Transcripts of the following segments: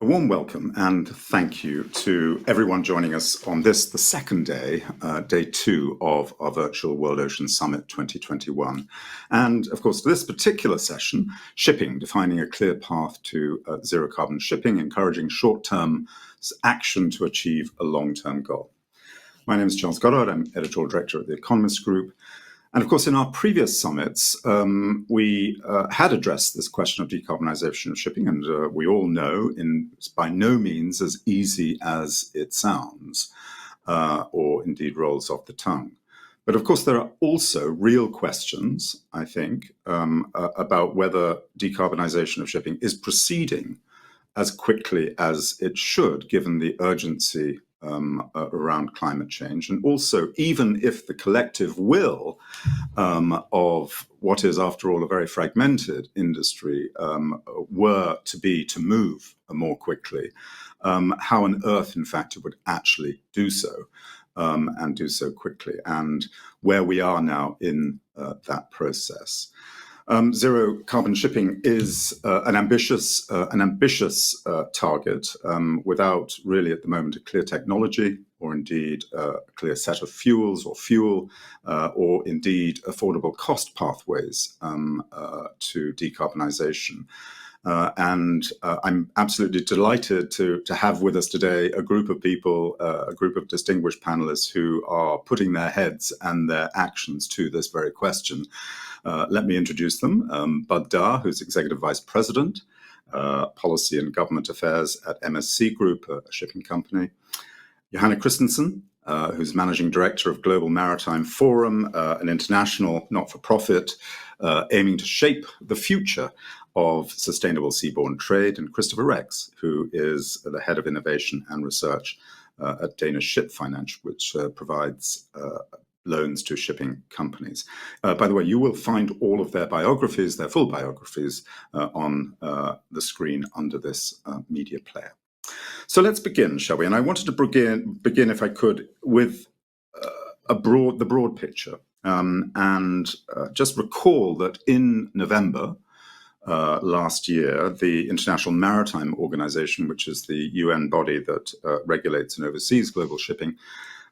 A warm welcome and thank you to everyone joining us on this, the second day, day 2 of our virtual World Ocean Summit 2021. And of course, this particular session, shipping, defining a clear path to zero carbon shipping, encouraging short-term action to achieve a long-term goal. My name is Charles Goddard. I'm editorial director at the Economist Group. And of course, in our previous summits, we had addressed this question of decarbonisation of shipping, and we all know it's by no means as easy as it sounds, or indeed rolls off the tongue. But of course, there are also real questions, I think, about whether decarbonisation of shipping is proceeding as quickly as it should, given the urgency around climate change. And also, even if the collective will of what is, after all, a very fragmented industry were to move more quickly, how on earth, in fact, it would actually do so, and do so quickly, and where we are now in that process. Zero carbon shipping is an ambitious target without really at the moment a clear technology or indeed a clear set of fuels or fuel or indeed affordable cost pathways to decarbonisation. And I'm absolutely delighted to have with us today a group of people, a group of distinguished panelists who are putting their heads and their actions to this very question. Let me introduce them. Darr, who's Executive Vice President, Policy and Government Affairs at MSC Group, a shipping company. Johannah Christensen, who's Managing Director of Global Maritime Forum, an international not-for-profit aiming to shape the future of sustainable seaborne trade, and Christopher Rex, who is the Head of Innovation and Research at Danish Ship Finance, which provides loans to shipping companies. By the way, you will find all of their biographies, their full biographies, on the screen under this media player. So let's begin, shall we? And I wanted to begin if I could, with the broad picture, and just recall that in November last year, the International Maritime Organization, which is the UN body that regulates and oversees global shipping,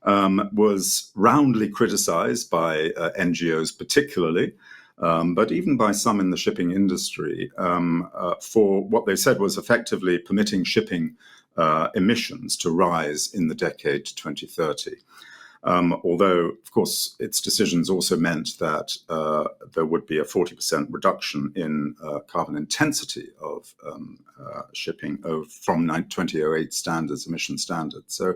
was roundly criticized by NGOs particularly, but even by some in the shipping industry, for what they said was effectively permitting shipping emissions to rise in the decade 2030. Although, of course, its decisions also meant that there would be a 40% reduction in carbon intensity of shipping from 2008 standards, emission standards. So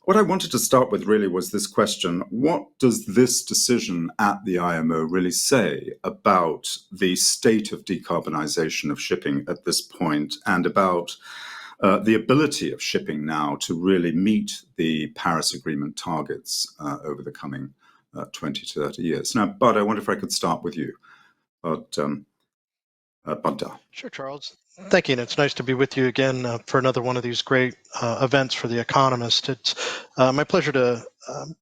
what I wanted to start with really was this question: what does this decision at the IMO really say about the state of decarbonisation of shipping at this point, and about the ability of shipping now to really meet the Paris Agreement targets over the coming 20 to 30 years? Now, Bud, I wonder if I could start with you. Bud Darr. Sure, Charles. Thank you, and it's nice to be with you again for another one of these great events for The Economist. It's my pleasure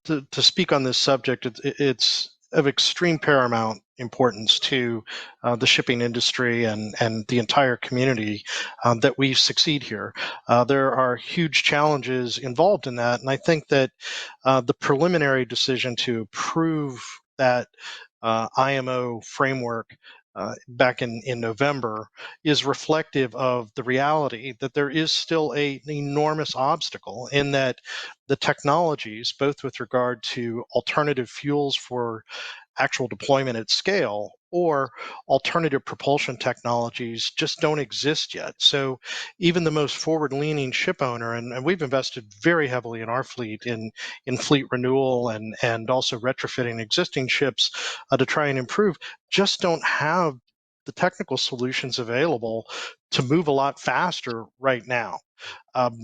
to speak on this subject. It's of extreme paramount importance to the shipping industry and the entire community that we succeed here. There are huge challenges involved in that, and I think that the preliminary decision to approve that IMO framework back in November is reflective of the reality that there is still an enormous obstacle in that the technologies, both with regard to alternative fuels for actual deployment at scale or alternative propulsion technologies, just don't exist yet. So even the most forward-leaning ship owner, and we've invested very heavily in our fleet in fleet renewal and also retrofitting existing ships to try and improve, just don't have the technical solutions available to move a lot faster right now.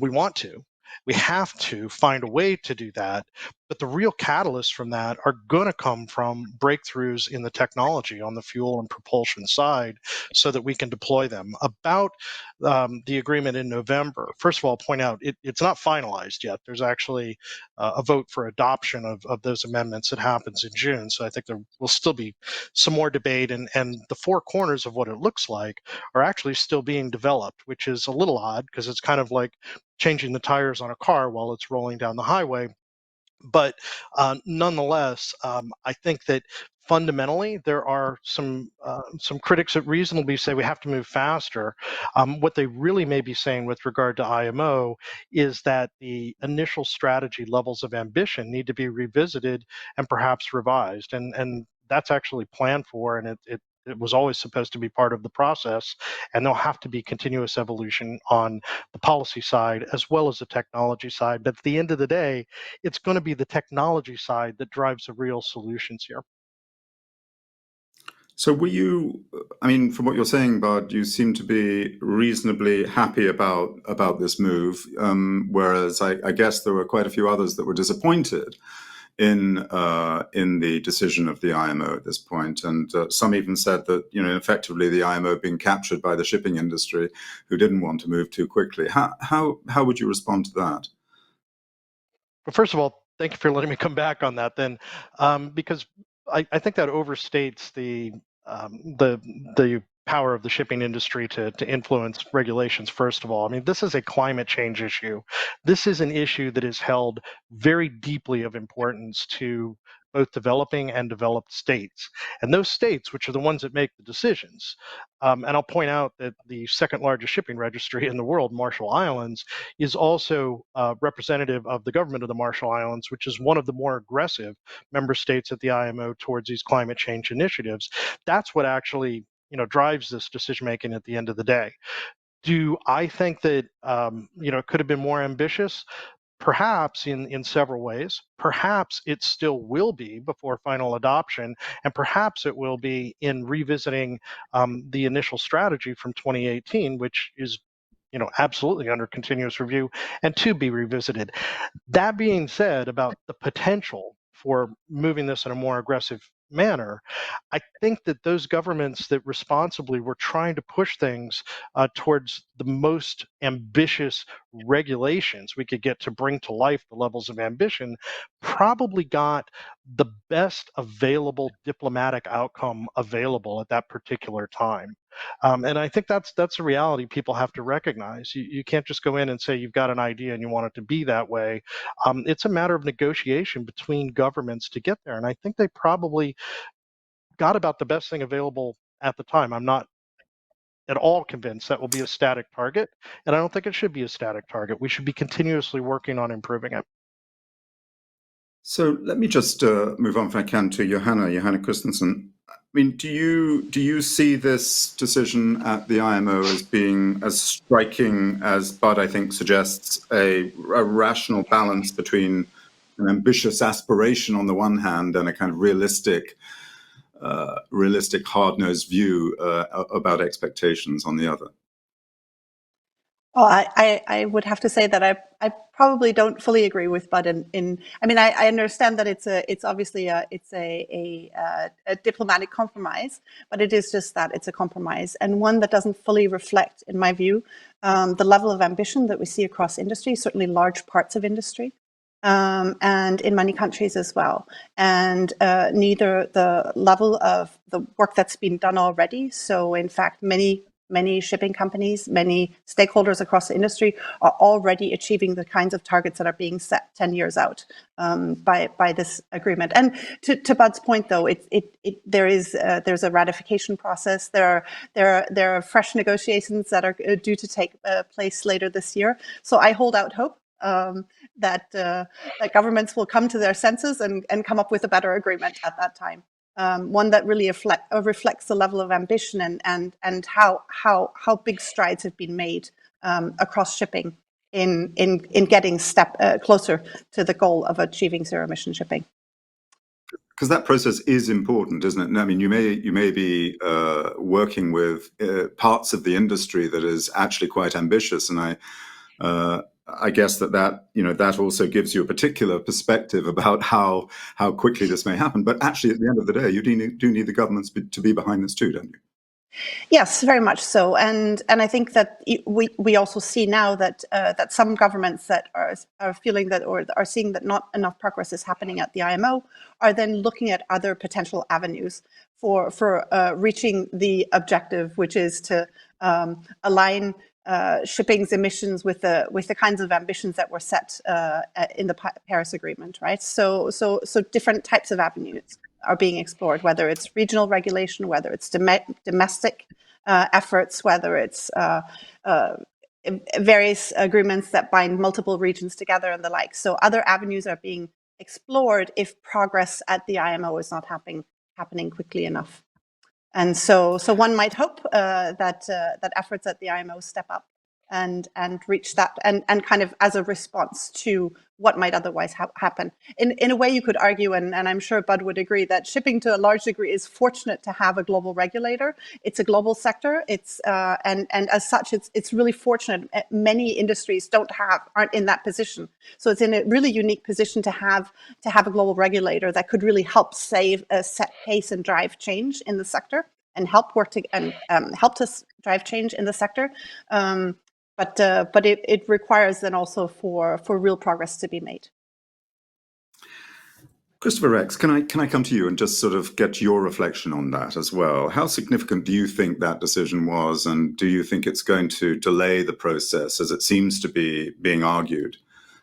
We want to. We have to find a way to do that. But the real catalysts from that are going to come from breakthroughs in the technology on the fuel and propulsion side so that we can deploy them. About the agreement in November, first of all, I'll point out it's not finalized yet. There's actually a vote for adoption of those amendments that happens in June. So I think there will still be some more debate, and the four corners of what it looks like are actually still being developed, which is a little odd because it's kind of like changing the tires on a car while it's rolling down the highway. But nonetheless, I think that fundamentally there are some critics that reasonably say we have to move faster. What they really may be saying with regard to IMO is that the initial strategy levels of ambition need to be revisited and perhaps revised, and that's actually planned for, and it was always supposed to be part of the process, and there'll have to be continuous evolution on the policy side as well as the technology side. But at the end of the day, it's going to be the technology side that drives the real solutions here. So I mean, from what you're saying, Bud, you seem to be reasonably happy about this move, whereas I guess there were quite a few others that were disappointed in the decision of the IMO at this point, and some even said that effectively the IMO being captured by the shipping industry, who didn't want to move too quickly. How would you respond to that? Well, first of all, thank you for letting me come back on that then, because I think that overstates the power of the shipping industry to influence regulations. First of all, I mean, this is a climate change issue. This is an issue that is held very deeply of importance to both developing and developed states, and those states, which are the ones that make the decisions. And I'll point out that the second largest shipping registry in the world, Marshall Islands, is also representative of the government of the Marshall Islands, which is one of the more aggressive member states at the IMO towards these climate change initiatives. That's what actually drives this decision making at the end of the day. Do I think that it could have been more ambitious? Perhaps in several ways. Perhaps it still will be before final adoption, and perhaps it will be in revisiting the initial strategy from 2018, which is absolutely under continuous review and to be revisited. That being said, about the potential for moving this in a more aggressive manner, I think that those governments that responsibly were trying to push things towards the most ambitious regulations we could get to bring to life the levels of ambition probably got the best available diplomatic outcome available at that particular time. And I think that's a reality people have to recognize. You can't just go in and say you've got an idea and you want it to be that way. It's a matter of negotiation between governments to get there. And I think they probably got about the best thing available at the time. I'm not at all convinced that will be a static target, and I don't think it should be a static target. We should be continuously working on improving it. So let me just move on, if I can, to Johannah Christensen. I mean, do you see this decision at the IMO as being as striking as Bud, I think, suggests, a rational balance between an ambitious aspiration on the one hand and a kind of realistic, hard-nosed view about expectations on the other? Well, I would have to say that I probably don't fully agree with Bud I mean, I understand that it's obviously a diplomatic compromise, but it is just that it's a compromise, and one that doesn't fully reflect, in my view, the level of ambition that we see across industry, certainly large parts of industry, and in many countries as well. And neither the level of the work that's been done already. So in fact, many shipping companies, many stakeholders across the industry are already achieving the kinds of targets that are being set 10 years out by this agreement. And to Bud's point, though, there's a ratification process. There are fresh negotiations that are due to take place later this year. So I hold out hope that governments will come to their senses and come up with a better agreement at that time. One that really reflects the level of ambition and how big strides have been made across shipping in getting closer to the goal of achieving zero-emission shipping. Because that process is important, isn't it? I mean, you may be working with parts of the industry that is actually quite ambitious, and I guess that also gives you a particular perspective about how quickly this may happen. But actually, at the end of the day, you do need the governments to be behind this too, don't you? Yes, very much so, and I think that we also see now that that some governments that are feeling that, or are seeing that not enough progress is happening at the IMO, are then looking at other potential avenues for reaching the objective, which is to align shipping's emissions with the kinds of ambitions that were set in the Paris Agreement, right? So different types of avenues are being explored, whether it's regional regulation, whether it's domestic efforts, whether it's various agreements that bind multiple regions together and the like. So other avenues are being explored if progress at the IMO is not happening quickly enough. And so one might hope that efforts at the IMO step up and reach that, and kind of as a response to what might otherwise happen. In a way, you could argue, and I'm sure Bud would agree, that shipping to a large degree is fortunate to have a global regulator. It's a global sector. It's and as such, it's really fortunate. Many industries aren't in that position. So it's in a really unique position to have a global regulator that could really help set pace and drive change in the sector, and help us drive change in the sector. But it requires then also for real progress to be made. Christopher Rex, can I come to you and just sort of get your reflection on that as well? How significant do you think that decision was, and do you think it's going to delay the process, as it seems to be being argued,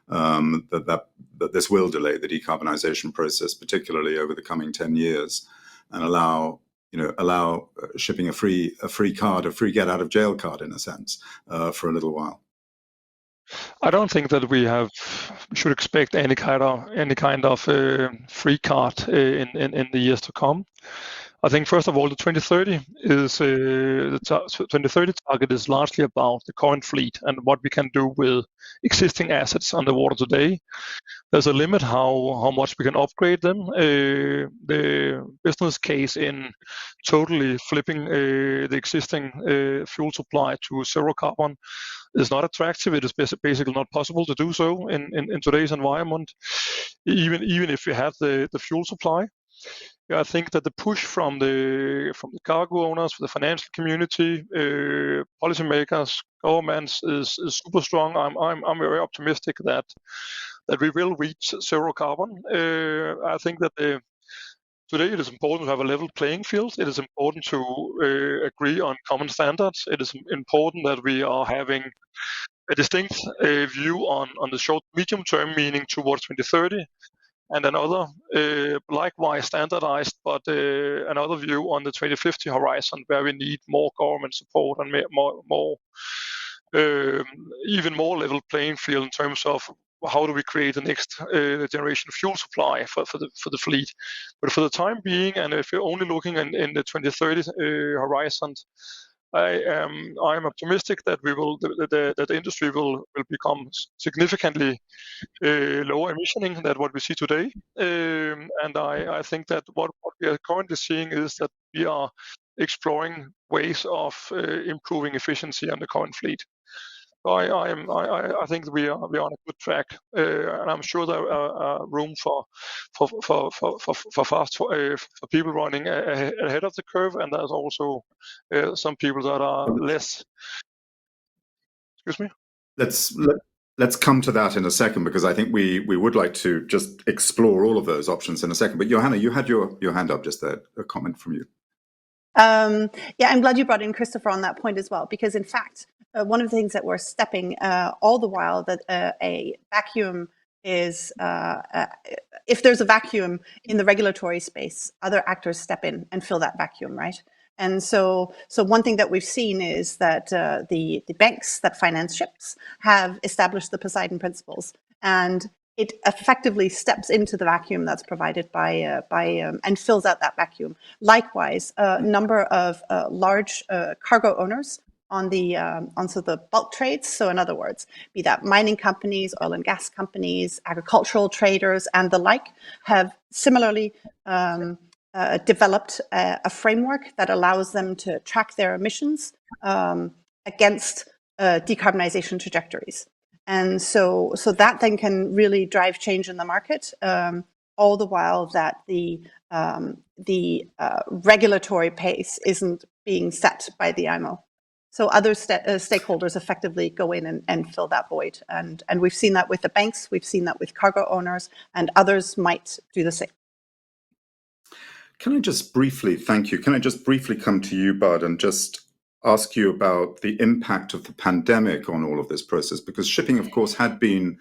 that this will delay the decarbonisation process, particularly over the coming 10 years, and allow shipping a free get out of jail card, in a sense, for a little while? I don't think that we should expect any kind of free card in the years to come. I think first of all, the 2030 target is largely about the current fleet and what we can do with existing assets on the water today. There's a limit how much we can upgrade them. The business case in totally flipping the existing fuel supply to zero carbon is not attractive. It is basically not possible to do so in today's environment, even if we have the fuel supply. Yeah, I think that the push from the cargo owners, the financial community, policymakers, governments is super strong. I'm very optimistic that we will reach zero carbon. I think that today it is important to have a level playing field. It is important to agree on common standards. It is important that we are having a distinct view on the short, medium term, meaning towards 2030, and another likewise standardized, but another view on the 2050 horizon, where we need more government support and even more level playing field in terms of how do we create the next generation of fuel supply for the fleet. But for the time being, and if you're only looking in the 2030 horizon, I'm optimistic that that the industry will become significantly lower emissioning than what we see today. And I think that what we are currently seeing is that we are exploring ways of improving efficiency on the current fleet. So I think we are on a good track, and I'm sure there are room for people running ahead of the curve, and there's also some people that are less. Excuse me. Let's come to that in a second, because I think we would like to just explore all of those options in a second. But Johannah, you had your hand up just there, a comment from you. Yeah, I'm glad you brought in Christopher on that point as well, because in fact, one of the things that we're stepping all the while that a vacuum is, if there's a vacuum in the regulatory space, other actors step in and fill that vacuum, right? And so one thing that we've seen is that the banks that finance ships have established the Poseidon Principles, and it effectively steps into the vacuum that's provided by and fills out that vacuum. Likewise, a number of large cargo owners on the bulk trades. So in other words, be that mining companies, oil and gas companies, agricultural traders, and the like, have similarly developed a framework that allows them to track their emissions against decarbonization trajectories. And so that then can really drive change in the market, all the while that the regulatory pace isn't being set by the IMO. So other stakeholders effectively go in and fill that void. And we've seen that with the banks, we've seen that with cargo owners, and others might do the same. Can I just briefly, thank you, can I just briefly come to you, Bud, and just ask you about the impact of the pandemic on all of this process? Because shipping, of course, had been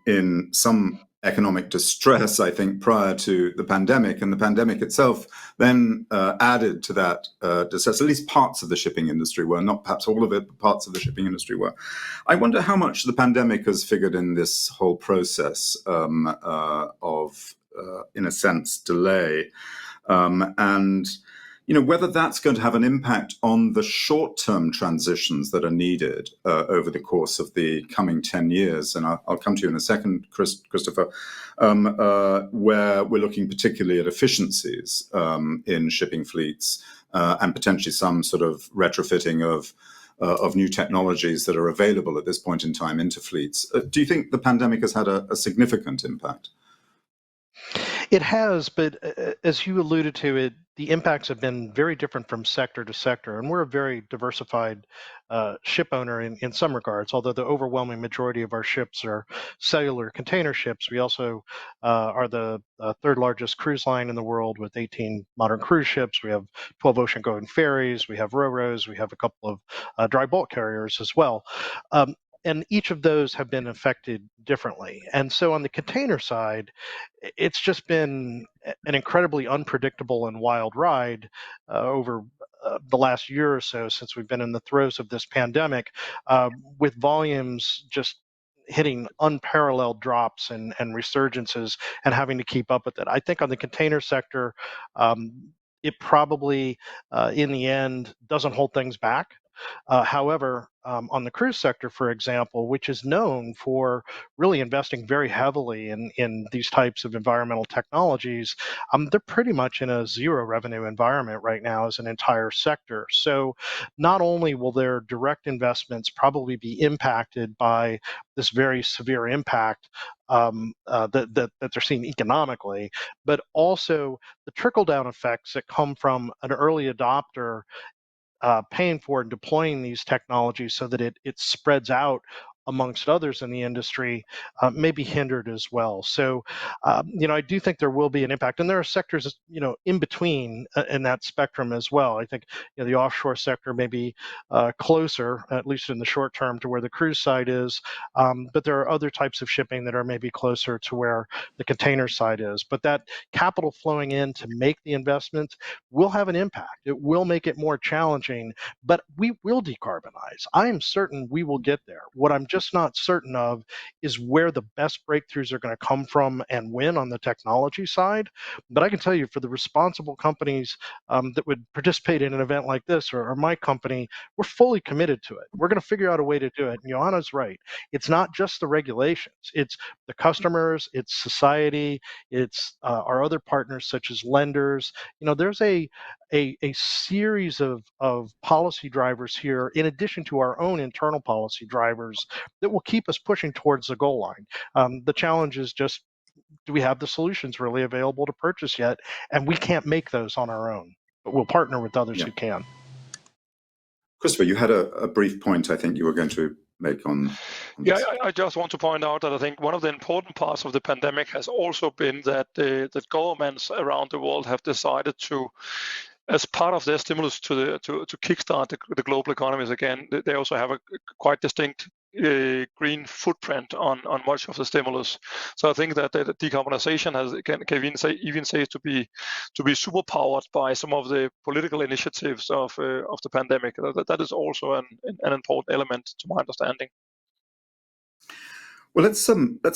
in some economic distress, I think, prior to the pandemic, and the pandemic itself then added to that distress. At least parts of the shipping industry were, not perhaps all of it, but parts of the shipping industry were. I wonder how much the pandemic has figured in this whole process of, in a sense, delay, and whether that's going to have an impact on the short-term transitions that are needed over the course of the coming 10 years. And I'll come to you in a second, Christopher, where we're looking particularly at efficiencies in shipping fleets and potentially some sort of retrofitting of new technologies that are available at this point in time into fleets. Do you think the pandemic has had a significant impact? It has, but as you alluded to it, the impacts have been very different from sector to sector, and we're a very diversified ship owner in some regards. Although the overwhelming majority of our ships are cellular container ships, we also are the third largest cruise line in the world with 18 modern cruise ships. We have 12 ocean-going ferries, we have ro-ros, we have a couple of dry bulk carriers as well. And each of those have been affected differently. And so on the container side, it's just been an incredibly unpredictable and wild ride over the last year or so since we've been in the throes of this pandemic, with volumes just hitting unparalleled drops and resurgences and having to keep up with it. I think on the container sector, it probably, in the end, doesn't hold things back. However, on the cruise sector, for example, which is known for really investing very heavily in these types of environmental technologies, they're pretty much in a zero revenue environment right now as an entire sector. So not only will their direct investments probably be impacted by this very severe impact that they're seeing economically, but also the trickle-down effects that come from an early adopter paying for and deploying these technologies so that it spreads out amongst others in the industry may be hindered as well. So, I do think there will be an impact, and there are sectors, in between in that spectrum as well. I think the offshore sector may be closer, at least in the short term, to where the cruise side is, but there are other types of shipping that are maybe closer to where the container side is. But that capital flowing in to make the investments will have an impact. It will make it more challenging, but we will decarbonize. I am certain we will get there. What I'm just not certain of is where the best breakthroughs are going to come from and when on the technology side. But I can tell you, for the responsible companies that would participate in an event like this, or my company, we're fully committed to it. We're going to figure out a way to do it. And Johannah's right. It's not just the regulations. It's the customers, it's society, it's our other partners such as lenders. There's a series of policy drivers here, in addition to our own internal policy drivers, that will keep us pushing towards the goal line. The challenge is just, do we have the solutions really available to purchase yet? And we can't make those on our own, but we'll partner with others who can. Christopher, you had a brief point I think you were going to make on this. Yeah, I just want to point out that I think one of the important parts of the pandemic has also been that that governments around the world have decided to, as part of their stimulus to kickstart the global economies again, they also have a quite distinct green footprint on much of the stimulus. So I think that the decarbonization can even say to be superpowered by some of the political initiatives of the pandemic. That is also an important element to my understanding. Well, let's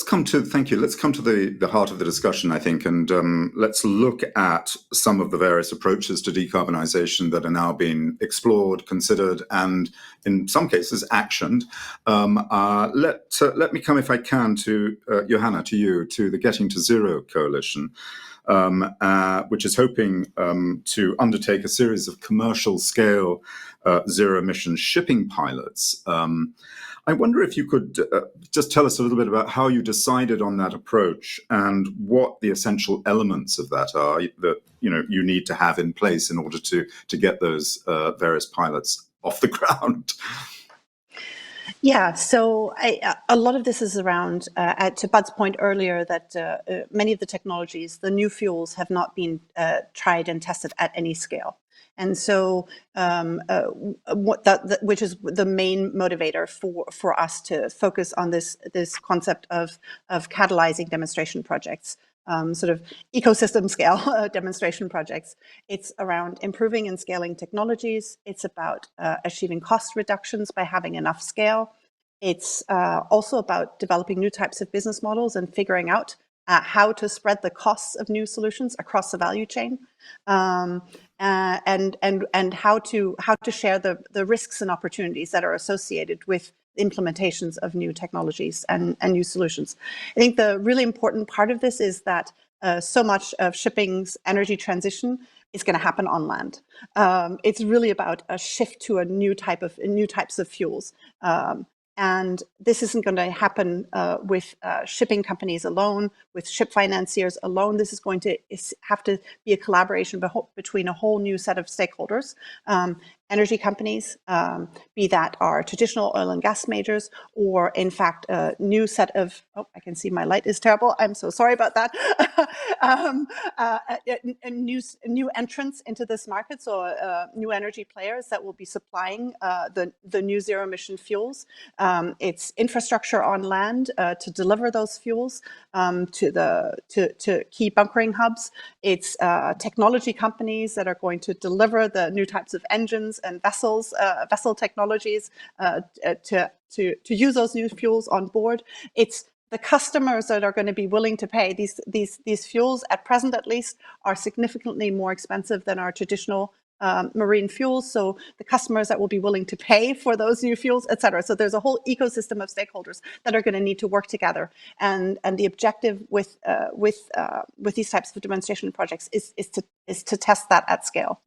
come to the heart of the discussion, I think, and let's look at some of the various approaches to decarbonisation that are now being explored, considered, and in some cases actioned. Let me come, if I can, to Johannah, to the Getting to Zero Coalition, which is hoping to undertake a series of commercial-scale zero-emission shipping pilots. I wonder if you could just tell us a little bit about how you decided on that approach and what the essential elements of that are that you need to have in place in order to get those various pilots off the ground. Yeah, so a lot of this is around, to Bud's point earlier, that many of the technologies, the new fuels, have not been tried and tested at any scale. And so, which is the main motivator for us to focus on this concept of catalyzing demonstration projects, sort of ecosystem scale demonstration projects. It's around improving and scaling technologies. It's about achieving cost reductions by having enough scale. It's also about developing new types of business models and figuring out how to spread the costs of new solutions across the value chain, and how to share the risks and opportunities that are associated with implementations of new technologies and new solutions. I think the really important part of this is that so much of shipping's energy transition is going to happen on land. It's really about a shift to new types of fuels. And this isn't going to happen with shipping companies alone, with ship financiers alone. This is going to have to be a collaboration between a whole new set of stakeholders. Energy companies, be that our traditional oil and gas majors, or in fact a new set of, I can see my light is terrible, I'm so sorry about that, new entrants into this market, so new energy players that will be supplying the new zero emission fuels. It's infrastructure on land to deliver those fuels to key bunkering hubs. It's technology companies that are going to deliver the new types of engines and vessel technologies to use those new fuels on board. It's the customers that are going to be willing to pay. These fuels, at present at least, are significantly more expensive than our traditional marine fuels. So the customers that will be willing to pay for those new fuels, et cetera. So there's a whole ecosystem of stakeholders that are going to need to work together. And the objective with these types of demonstration projects is to test that at scale.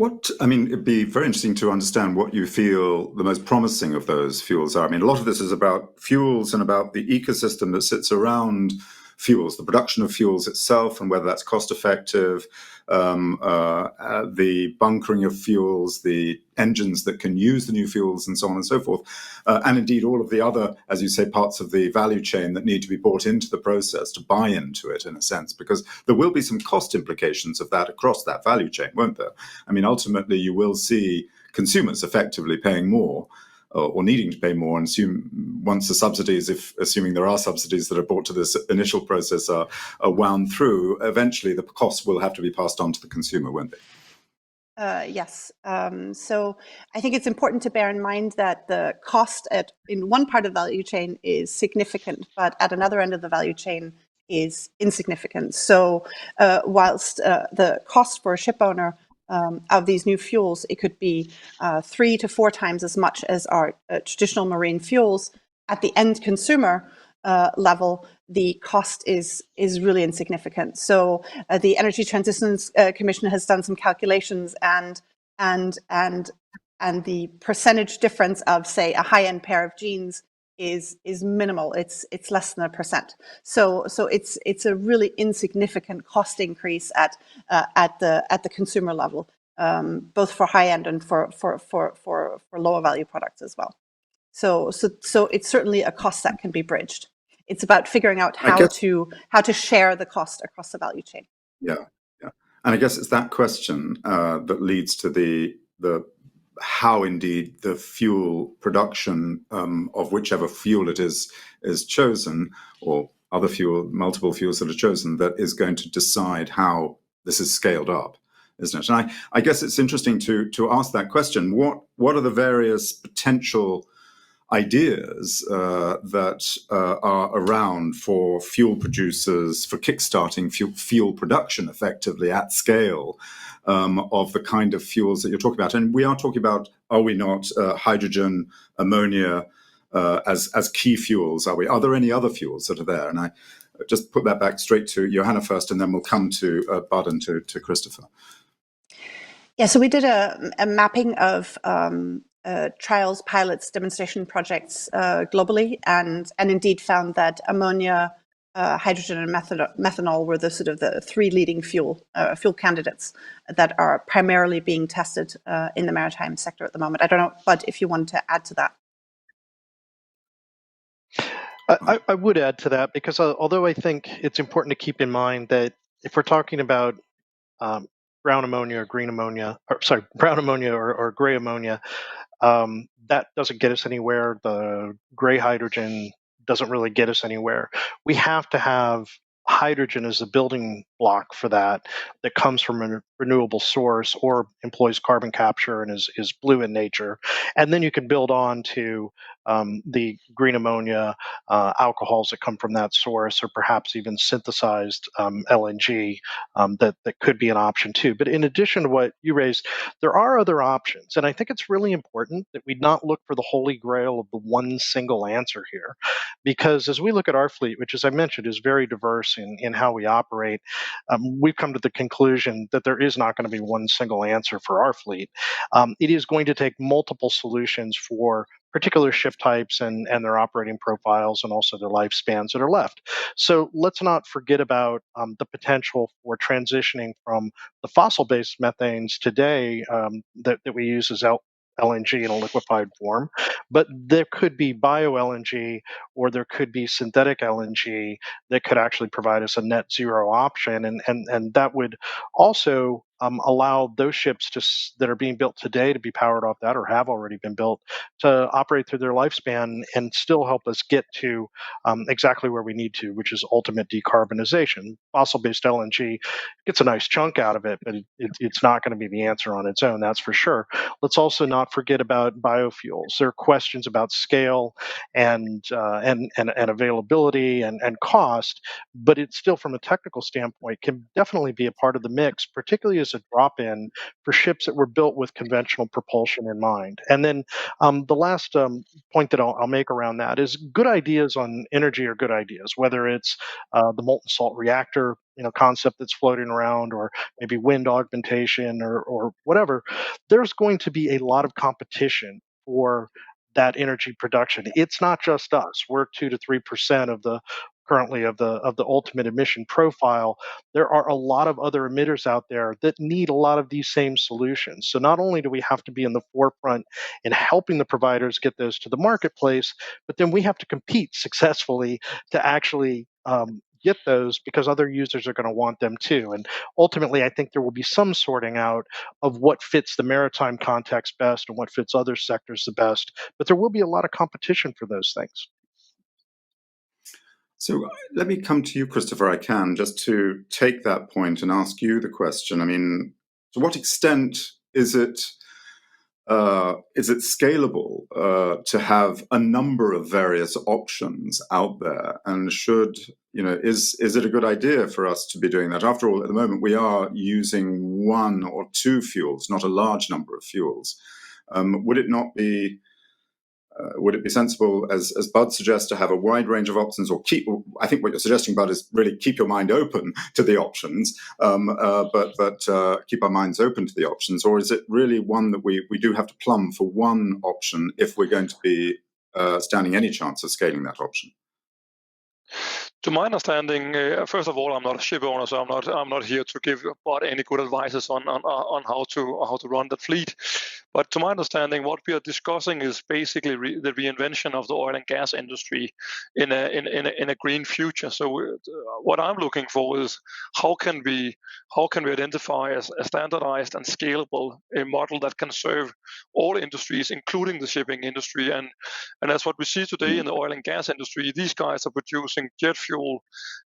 It'd be very interesting to understand what you feel the most promising of those fuels are. I mean, a lot of this is about fuels and about the ecosystem that sits around fuels, the production of fuels itself, and whether that's cost effective, the bunkering of fuels, the engines that can use the new fuels, and so on and so forth. And indeed, all of the other, as you say, parts of the value chain that need to be brought into the process to buy into it, in a sense, because there will be some cost implications of that across that value chain, won't there? I mean, ultimately, you will see consumers effectively paying more or needing to pay more, and once the subsidies, assuming there are subsidies that are brought to this initial process, are wound through, eventually the costs will have to be passed on to the consumer, won't they? Yes. So I think it's important to bear in mind that the cost in one part of the value chain is significant, but at another end of the value chain is insignificant. So whilst the cost for a ship owner of these new fuels, it could be 3 to 4 times as much as our traditional marine fuels, at the end consumer level, the cost is really insignificant. So the Energy Transition Commission has done some calculations, and the percentage difference of, say, a high-end pair of jeans is minimal. It's less than 1%. So it's a really insignificant cost increase at the consumer level, both for high-end and for lower value products as well. So it's certainly a cost that can be bridged. It's about figuring out how to share the cost across the value chain. Yeah. And I guess it's that question that leads to the how indeed the fuel production of whichever fuel it is chosen, or multiple fuels that are chosen, that is going to decide how this is scaled up, isn't it? And I guess it's interesting to ask that question. What are the various potential ideas that are around for fuel producers, for kickstarting fuel production effectively at scale of the kind of fuels that you're talking about? And we are talking about, are we not, hydrogen, ammonia as key fuels, are we? Are there any other fuels that are there? And I just put that back straight to Johannah first, and then we'll come to Bud and to Christopher. Yeah, so we did a mapping of trials, pilots, demonstration projects globally, and indeed found that ammonia, hydrogen, and methanol were the sort of the three leading fuel candidates that are primarily being tested in the maritime sector at the moment. I don't know, Bud, if you want to add to that. I would add to that, because although I think it's important to keep in mind that if we're talking about brown ammonia or green ammonia, or sorry, brown ammonia or gray ammonia, that doesn't get us anywhere. The gray hydrogen doesn't really get us anywhere. We have to have hydrogen as a building block for that comes from a renewable source or employs carbon capture and is blue in nature. And then you can build on to the green ammonia, alcohols that come from that source, or perhaps even synthesized LNG that could be an option too. But in addition to what you raised, there are other options. And I think it's really important that we not look for the holy grail of the one single answer here. Because as we look at our fleet, which, as I mentioned, is very diverse in how we operate, we've come to the conclusion that there is not going to be one single answer for our fleet. It is going to take multiple solutions for particular ship types and their operating profiles and also their lifespans that are left. So let's not forget about the potential for transitioning from the fossil-based methanes today that we use as LNG in a liquefied form, but there could be bio LNG or there could be synthetic LNG that could actually provide us a net zero option, and that would also allow those ships that are being built today to be powered off that or have already been built to operate through their lifespan and still help us get to exactly where we need to, which is ultimate decarbonization. Fossil-based LNG gets a nice chunk out of it, but it's not going to be the answer on its own, that's for sure. Let's also not forget about biofuels. There are questions about scale and availability and cost, but it's still, from a technical standpoint, can definitely be a part of the mix, particularly as a drop-in for ships that were built with conventional propulsion in mind. And then the last point that I'll make around that is good ideas on energy are good ideas, whether it's the molten salt reactor concept that's floating around, or maybe wind augmentation or whatever. There's going to be a lot of competition for that energy production. It's not just us. We're 2 to 3% of the currently of the ultimate emission profile. There are a lot of other emitters out there that need a lot of these same solutions. So not only do we have to be in the forefront in helping the providers get those to the marketplace, but then we have to compete successfully to actually get those, because other users are going to want them too. And ultimately, I think there will be some sorting out of what fits the maritime context best and what fits other sectors the best. But there will be a lot of competition for those things. So let me come to you, Christopher, I can, just to take that point and ask you the question. I mean, to what extent is it scalable to have a number of various options out there? And is it a good idea for us to be doing that? After all, at the moment, we are using one or two fuels, not a large number of fuels. Would it be sensible, as Bud suggests, to have a wide range of options, or I think what you're suggesting, Bud, is really keep your mind open to the options, but keep our minds open to the options? Or is it really one that we do have to plumb for one option if we're going to be standing any chance of scaling that option? To my understanding, first of all, I'm not a ship owner, so I'm not here to give Bud any good advices on how to run the fleet. But to my understanding, what we are discussing is basically the reinvention of the oil and gas industry in a green future. So what I'm looking for is how can we identify a standardized and scalable a model that can serve all industries, including the shipping industry. And that's what we see today in the oil and gas industry. These guys are producing jet fuel,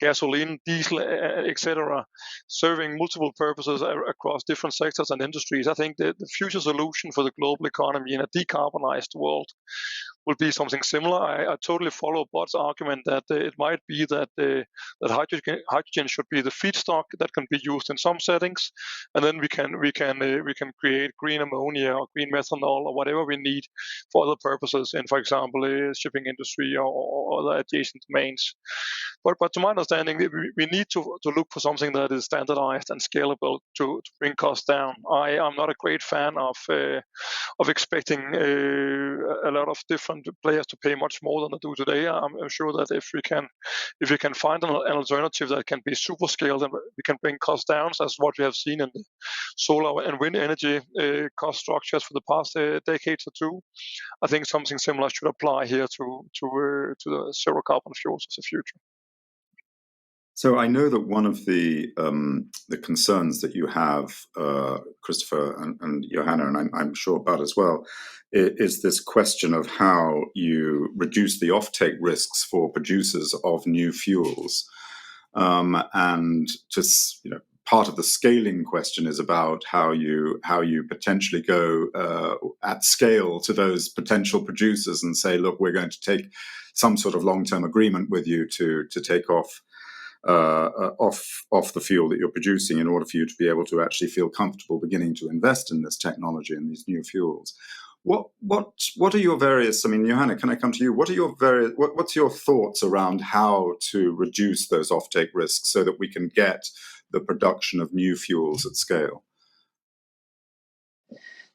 gasoline, diesel, etc., serving multiple purposes across different sectors and industries. I think the future solution for the global economy in a decarbonized world will be something similar. I totally follow Bod's argument that it might be that that hydrogen should be the feedstock that can be used in some settings, and then we can create green ammonia or green methanol or whatever we need for other purposes in, for example, shipping industry or other adjacent domains. But to my understanding, we need to look for something that is standardized and scalable to bring costs down. I am not a great fan of expecting a lot of different players to pay much more than they do today. I'm sure that if we can find an alternative that can be super scaled and we can bring costs down, as what we have seen in the solar and wind energy cost structures for the past decades or two, I think something similar should apply here to the zero carbon fuels of the future. So I know that one of the concerns that you have, Christopher and Johannah, and I'm sure Bud as well, is this question of how you reduce the offtake risks for producers of new fuels, and just part of the scaling question is about how you potentially go at scale to those potential producers and say, look, we're going to take some sort of long-term agreement with you to take off the fuel that you're producing in order for you to be able to actually feel comfortable beginning to invest in this technology and these new fuels. What are your various? I mean, Johannah, can I come to you? What are your what's your thoughts around how to reduce those offtake risks so that we can get the production of new fuels at scale?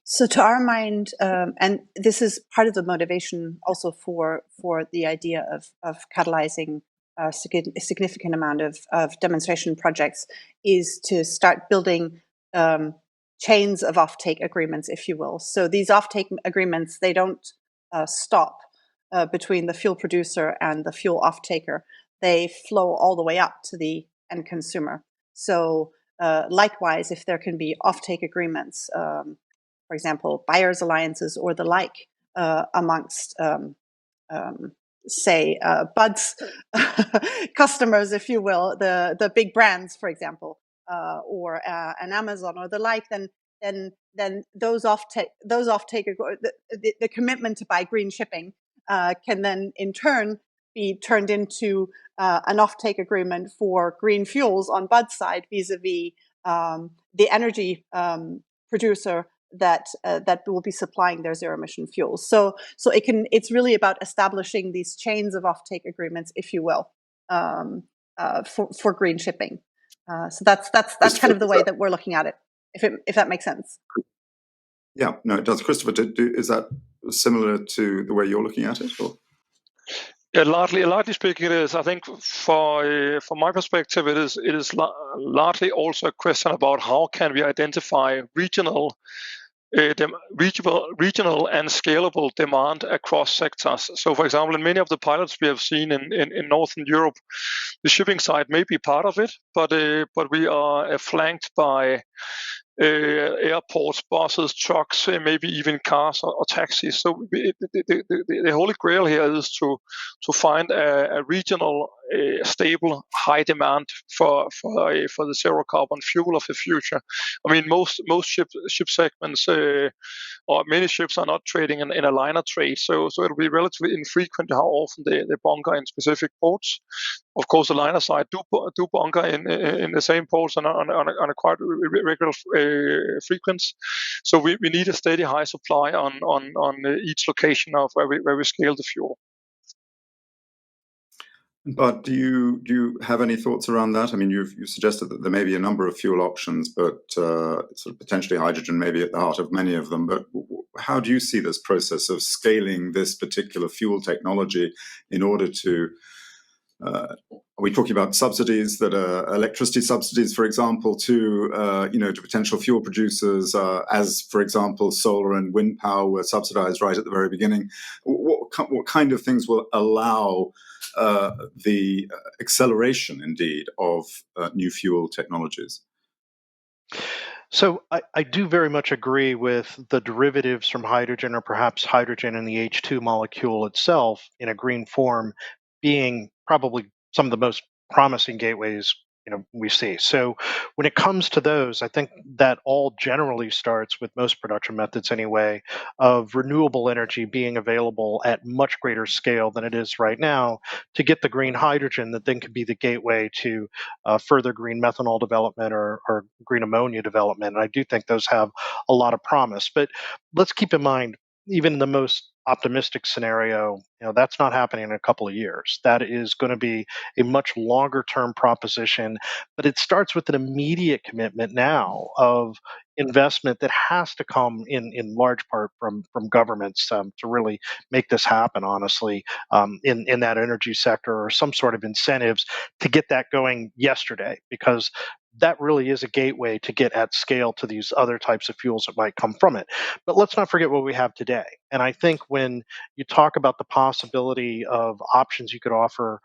So to our mind, and this is part of the motivation also for the idea of catalyzing a significant amount of demonstration projects, is to start building chains of offtake agreements, if you will. So these offtake agreements, they don't stop between the fuel producer and the fuel offtaker. They flow all the way up to the end consumer. So likewise, if there can be offtake agreements, for example, buyers alliances or the like, amongst say Bud's customers, if you will, the big brands, for example, or an Amazon or the like, then those offtake the commitment to buy green shipping can then in turn be turned into an offtake agreement for green fuels on Bud's side vis-a-vis the energy producer that will be supplying their zero emission fuels. So it's really about establishing these chains of offtake agreements, if you will, for green shipping. So that's kind of the way that we're looking at it, if that makes sense. Yeah, no, it does. Christopher, is that similar to the way you're looking at it? Or? Yeah, largely speaking, it is. I think from my perspective, it is largely also a question about how can we identify regional and scalable demand across sectors. So, for example, in many of the pilots we have seen in Northern Europe, the shipping side may be part of it, but we are flanked by airports, buses, trucks, maybe even cars or taxis. So the holy grail here is to find a regional, stable, high demand for the zero carbon fuel of the future. I mean, most ship segments or many ships are not trading in a liner trade, so it'll be relatively infrequent how often they bunker in specific ports. Of course, the liner side do bunker in the same ports and on a quite regular frequency. So we need a steady high supply on each location of where we scale the fuel. But do you have any thoughts around that? I mean, you've suggested that there may be a number of fuel options, but sort of potentially hydrogen may be at the heart of many of them. But how do you see this process of scaling this particular fuel technology in order to? Are we talking about subsidies that are electricity subsidies, for example, to to potential fuel producers, as for example, solar and wind power were subsidized right at the very beginning? What kind of things will allow the acceleration, indeed, of new fuel technologies? So I do very much agree with the derivatives from hydrogen, or perhaps hydrogen in the H2 molecule itself in a green form, being probably some of the most promising gateways we see. So when it comes to those, I think that all generally starts with most production methods anyway, of renewable energy being available at much greater scale than it is right now to get the green hydrogen that then could be the gateway to further green methanol development or green ammonia development. And I do think those have a lot of promise. But let's keep in mind, even in the most optimistic scenario, that's not happening in a couple of years. That is going to be a much longer term proposition, but it starts with an immediate commitment now of investment that has to come in large part from governments to really make this happen, honestly, in that energy sector, or some sort of incentives to get that going yesterday, because that really is a gateway to get at scale to these other types of fuels that might come from it. But let's not forget what we have today. And I think when you talk about the possibility of options you could offer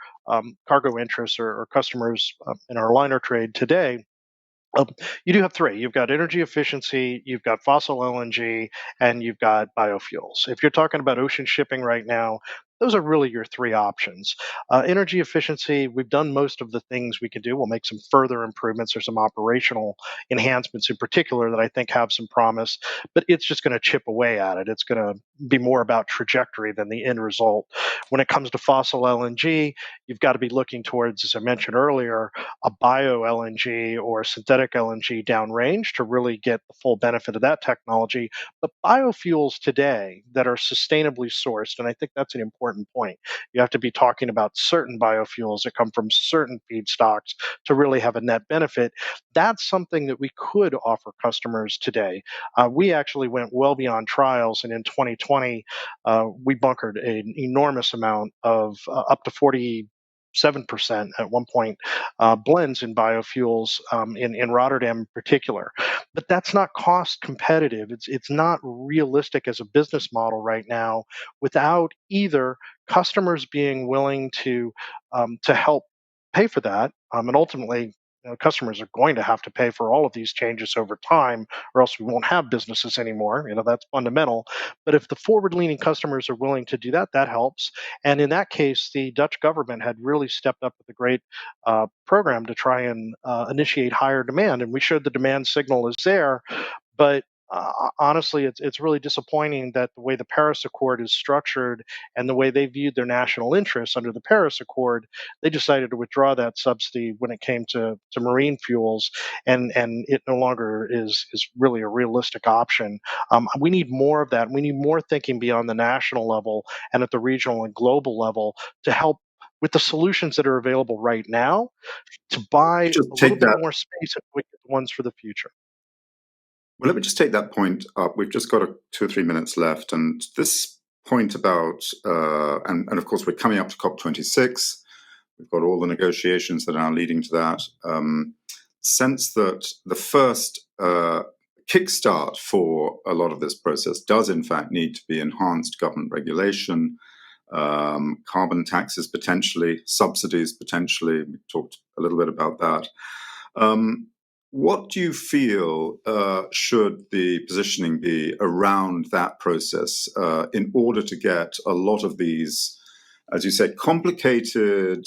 cargo interests or customers in our liner trade today, you do have three. You've got energy efficiency, you've got fossil LNG, and you've got biofuels. If you're talking about ocean shipping right now, those are really your three options. Energy efficiency, we've done most of the things we could do. We'll make some further improvements or some operational enhancements in particular that I think have some promise, but it's just going to chip away at it. It's going to be more about trajectory than the end result. When it comes to fossil LNG, you've got to be looking towards, as I mentioned earlier, a bio LNG or synthetic LNG downrange to really get the full benefit of that technology. But biofuels today that are sustainably sourced, and I think that's an important point, you have to be talking about certain biofuels that come from certain feedstocks to really have a net benefit. That's something that we could offer customers today. We actually went well beyond trials, and in 2020, we bunkered an enormous amount of up to 47% at one point blends in biofuels in Rotterdam in particular. But that's not cost competitive. It's not realistic as a business model right now without either customers being willing to help pay for that, and ultimately customers are going to have to pay for all of these changes over time, or else we won't have businesses anymore. That's fundamental. But if the forward-leaning customers are willing to do that, that helps. And in that case, the Dutch government had really stepped up with a great program to try and initiate higher demand, and we showed the demand signal is there. But honestly, it's really disappointing that the way the Paris Accord is structured and the way they viewed their national interests under the Paris Accord, they decided to withdraw that subsidy when it came to marine fuels, and it no longer is really a realistic option. We need more of that. We need more thinking beyond the national level and at the regional and global level to help with the solutions that are available right now to buy Just a little take bit that. more space and with the ones for the future. Well, let me just take that point up. We've just got 2 or 3 minutes left, and this point about and of course we're coming up to COP26. We've got all the negotiations that are now leading to that. Sense that the first kickstart for a lot of this process does in fact need to be enhanced government regulation, carbon taxes potentially, subsidies potentially. We talked a little bit about that. What do you feel should the positioning be around that process in order to get a lot of these, as you said, complicated,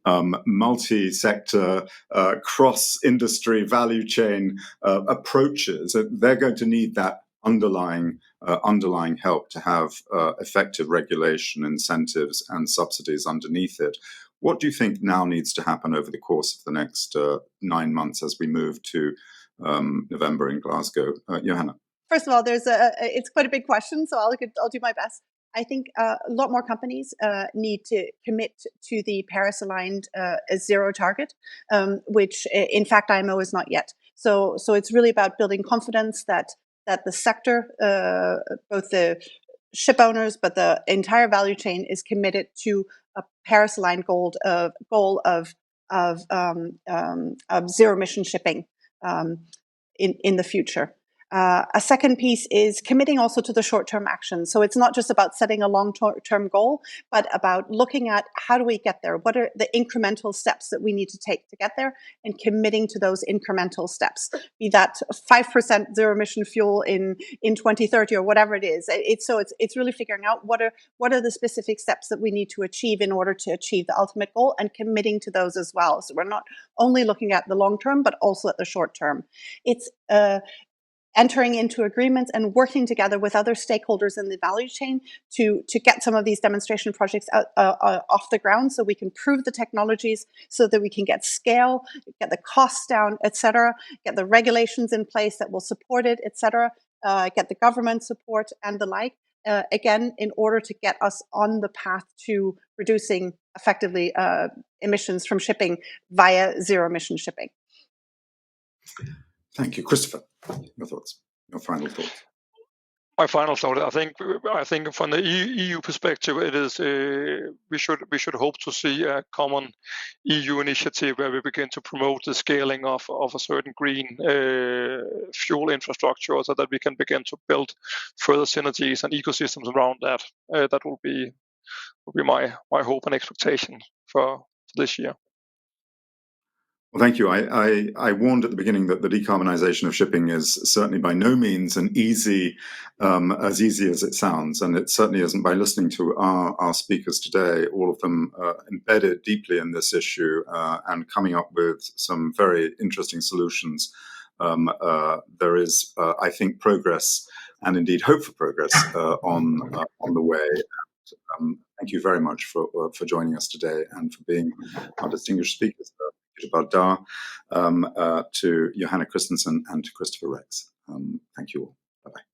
multi-sector, cross-industry value chain approaches? They're going to need that underlying help to have effective regulation, incentives, and subsidies underneath it. What do you think now needs to happen over the course of the next 9 months as we move to November in Glasgow? Johannah. First of all, it's quite a big question, so I'll do my best. I think a lot more companies need to commit to the Paris-aligned zero target, which in fact IMO is not yet. So it's really about building confidence that the sector, both the ship owners, but the entire value chain is committed to a Paris-aligned goal of zero emission shipping in the future. A second piece is committing also to the short-term action. So it's not just about setting a long-term goal, but about looking at how do we get there? What are the incremental steps that we need to take to get there, and committing to those incremental steps, be that 5% zero-emission fuel in 2030 or whatever it is. It's really figuring out what are the specific steps that we need to achieve in order to achieve the ultimate goal, and committing to those as well. So we're not only looking at the long term, but also at the short term. It's entering into agreements and working together with other stakeholders in the value chain to get some of these demonstration projects off the ground, so we can prove the technologies, so that we can get scale, get the costs down, etc., get the regulations in place that will support it, etc., get the government support and the like, again, in order to get us on the path to reducing effectively emissions from shipping via zero-emission shipping. Thank you. Christopher, your thoughts, your final thoughts. My final thought, I think from the EU perspective, it is we should hope to see a common EU initiative where we begin to promote the scaling of a certain green fuel infrastructure, so that we can begin to build further synergies and ecosystems around that. That will be my hope and expectation for this year. Well, thank you. I warned at the beginning that the decarbonisation of shipping is certainly by no means as easy as it sounds, and it certainly isn't. By listening to our speakers today, all of them embedded deeply in this issue and coming up with some very interesting solutions. There is, I think, progress and indeed hope for progress on the way. Thank you very much for joining us today and for being our distinguished speakers. About Darr, to Johannah Christensen and to Christopher Rex. Thank you all. Bye-bye.